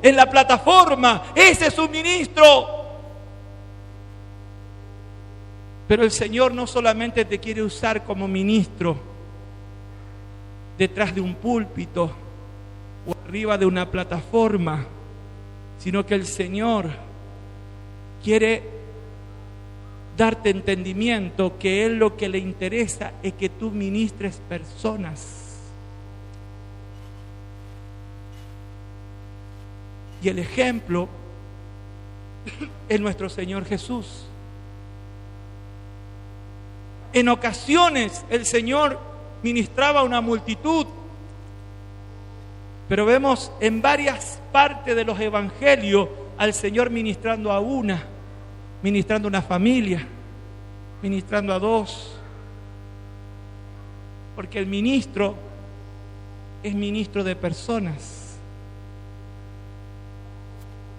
en la plataforma. Ese es un ministro. Pero el Señor no solamente te quiere usar como ministro detrás de un púlpito o arriba de una plataforma, sino que el Señor quiere darte entendimiento que Él lo que le interesa es que tú ministres personas. Y el ejemplo es nuestro Señor Jesús. En ocasiones el Señor ministraba a una multitud, pero vemos en varias partes de los evangelios al Señor ministrando a una, ministrando a una familia, ministrando a dos. Porque el ministro es ministro de personas.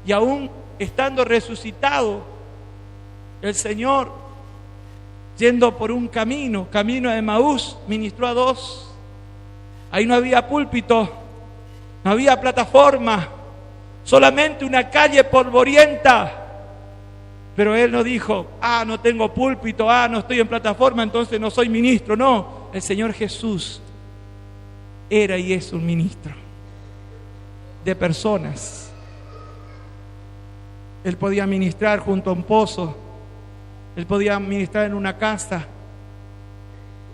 Y aún estando resucitado, el Señor, yendo por un camino de Emaús, ministró a dos. Ahí no había púlpito, no había plataforma, solamente una calle polvorienta. Pero Él no dijo, no tengo púlpito, no estoy en plataforma, entonces no soy ministro. No, el Señor Jesús era y es un ministro de personas. Él podía ministrar junto a un pozo, Él podía ministrar en una casa,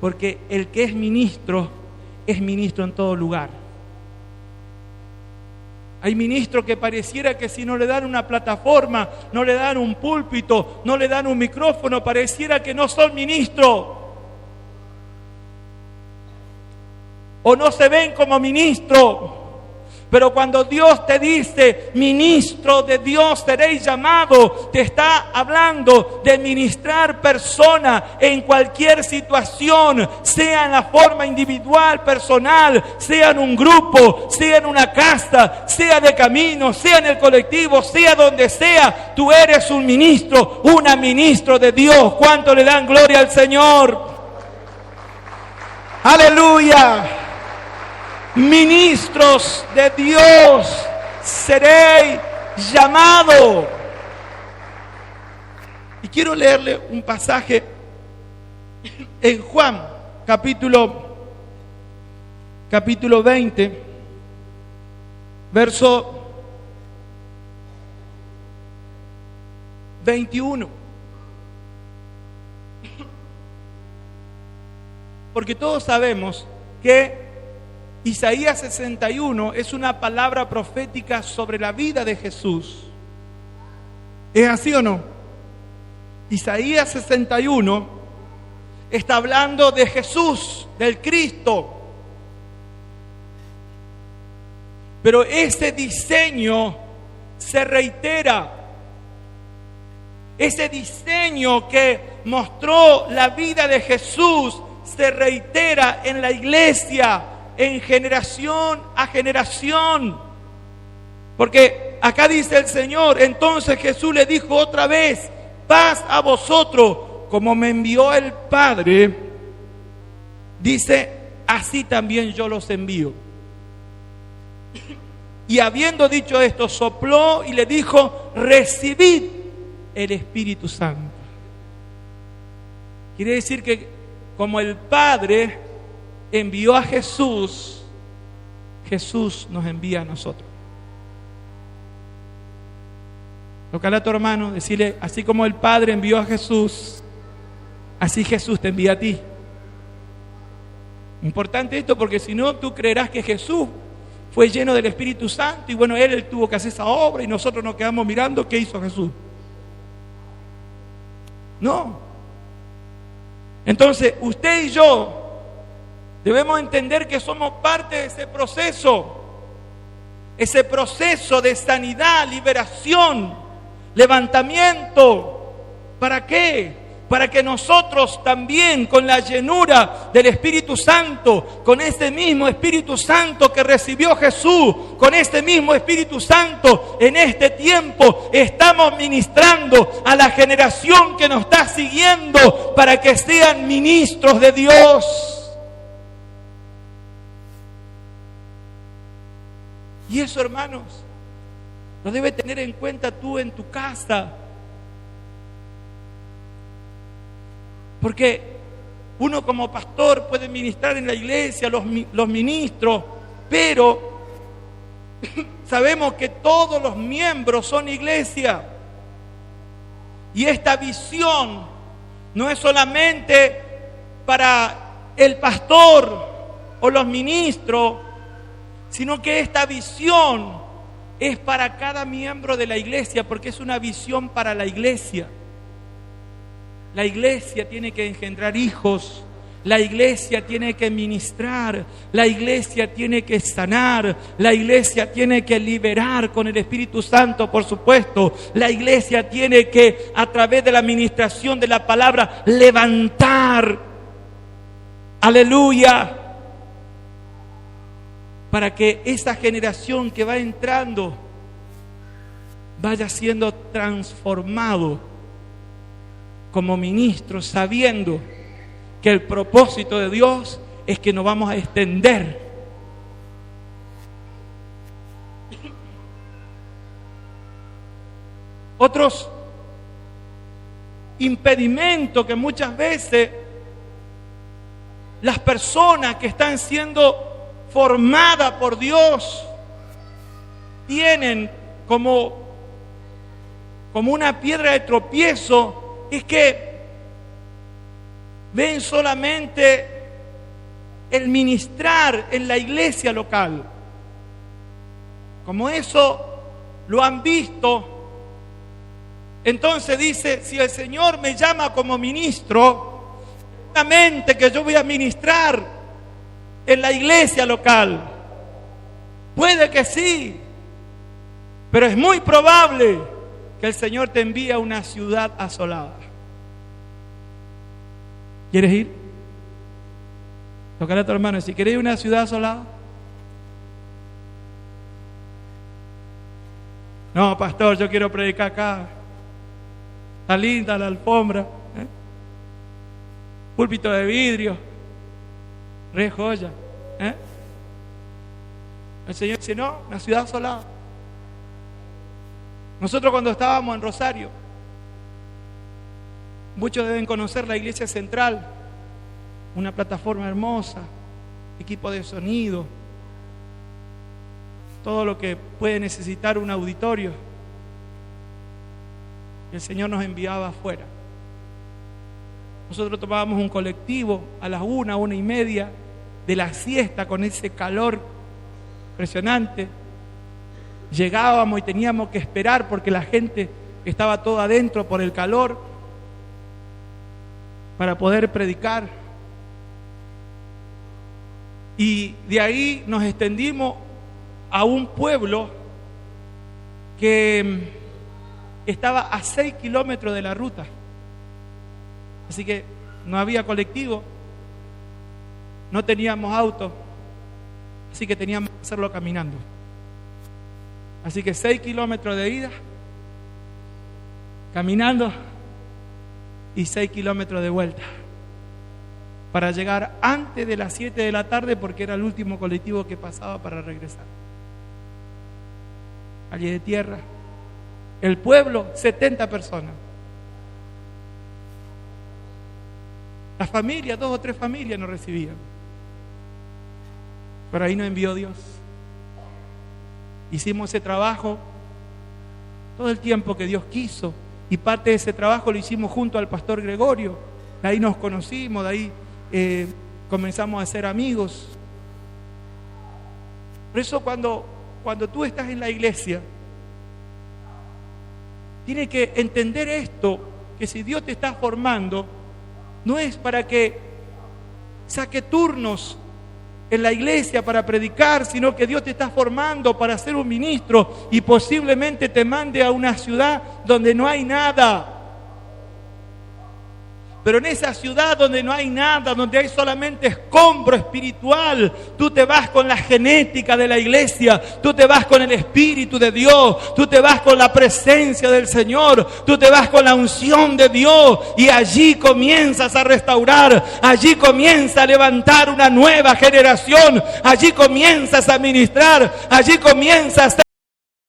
porque el que es ministro en todo lugar. Hay ministros que pareciera que si no le dan una plataforma, no le dan un púlpito, no le dan un micrófono, pareciera que no son ministros. O no se ven como ministros. Pero cuando Dios te dice, ministro de Dios seréis llamado, te está hablando de ministrar personas en cualquier situación, sea en la forma individual, personal, sea en un grupo, sea en una casa, sea de camino, sea en el colectivo, sea donde sea. Tú eres un ministro, una ministro de Dios. ¿Cuánto le dan gloria al Señor? ¡Aleluya! Ministros de Dios seréis llamados. Y quiero leerle un pasaje en Juan, capítulo 20, verso 21. Porque todos sabemos que Isaías 61 es una palabra profética sobre la vida de Jesús. ¿Es así o no? Isaías 61 está hablando de Jesús, del Cristo. Pero ese diseño se reitera. Ese diseño que mostró la vida de Jesús se reitera en la iglesia, en generación a generación. Porque acá dice el Señor, entonces Jesús le dijo otra vez, paz a vosotros, como me envió el Padre, dice, así también yo los envío. Y habiendo dicho esto, sopló y le dijo, recibid el Espíritu Santo. Quiere decir que como el Padre envió a Jesús, Jesús nos envía a nosotros. Tócale a tu hermano, decirle, así como el Padre envió a Jesús, así Jesús te envía a ti. Importante esto, porque si no, tú creerás que Jesús fue lleno del Espíritu Santo y bueno, Él tuvo que hacer esa obra y nosotros nos quedamos mirando qué hizo Jesús. No. Entonces, usted y yo debemos entender que somos parte de ese proceso de sanidad, liberación, levantamiento. ¿Para qué? Para que nosotros también, con la llenura del Espíritu Santo, con ese mismo Espíritu Santo que recibió Jesús, con este mismo Espíritu Santo, en este tiempo estamos ministrando a la generación que nos está siguiendo para que sean ministros de Dios. Y eso, hermanos, lo debes tener en cuenta tú en tu casa. Porque uno como pastor puede ministrar en la iglesia, los ministros, pero sabemos que todos los miembros son iglesia. Y esta visión no es solamente para el pastor o los ministros, sino que esta visión es para cada miembro de la iglesia, porque es una visión para la iglesia. La iglesia tiene que engendrar hijos, la iglesia tiene que ministrar, la iglesia tiene que sanar, la iglesia tiene que liberar con el Espíritu Santo, por supuesto. La iglesia tiene que, a través de la ministración de la palabra, levantar. Aleluya. Para que esa generación que va entrando vaya siendo transformado como ministros, sabiendo que el propósito de Dios es que nos vamos a extender. Otros impedimentos que muchas veces las personas que están siendo formadas por Dios tienen como una piedra de tropiezo, es que ven solamente el ministrar en la iglesia local. Como eso lo han visto, entonces dice, si el Señor me llama como ministro, seguramente que yo voy a ministrar en la iglesia local. Puede que sí, pero es muy probable que el Señor te envíe a una ciudad asolada. ¿Quieres ir? Tócale a tu hermano, si quieres ir a una ciudad asolada. No, pastor, yo quiero predicar acá. Está linda la alfombra, púlpito de vidrio, re joya. El Señor dice, no, una ciudad asolada. Nosotros cuando estábamos en Rosario, muchos deben conocer la iglesia central, una plataforma hermosa, equipo de sonido, todo lo que puede necesitar un auditorio. El Señor nos enviaba afuera. Nosotros tomábamos un colectivo a las 1:30 de la siesta con ese calor impresionante. Llegábamos y teníamos que esperar porque la gente estaba toda adentro por el calor para poder predicar. Y de ahí nos extendimos a un pueblo que estaba a 6 kilómetros de la ruta. Así que no había colectivo, no teníamos auto, así que teníamos que hacerlo caminando. Así que 6 kilómetros de ida, caminando, y 6 kilómetros de vuelta, para llegar antes de las 7 de la tarde, porque era el último colectivo que pasaba para regresar. Calle de tierra, el pueblo, 70 personas. Las familias, 2 o 3 familias nos recibían. Pero ahí nos envió Dios. Hicimos ese trabajo todo el tiempo que Dios quiso, y parte de ese trabajo lo hicimos junto al pastor Gregorio. De ahí nos conocimos, de ahí comenzamos a ser amigos. Por eso cuando tú estás en la iglesia, tienes que entender esto, que si Dios te está formando, no es para que saque turnos en la iglesia para predicar, sino que Dios te está formando para ser un ministro, y posiblemente te mande a una ciudad donde no hay nada. Pero en esa ciudad donde no hay nada, donde hay solamente escombro espiritual, tú te vas con la genética de la iglesia, tú te vas con el Espíritu de Dios, tú te vas con la presencia del Señor, tú te vas con la unción de Dios, y allí comienzas a restaurar, allí comienzas a levantar una nueva generación, allí comienzas a ministrar, allí comienzas a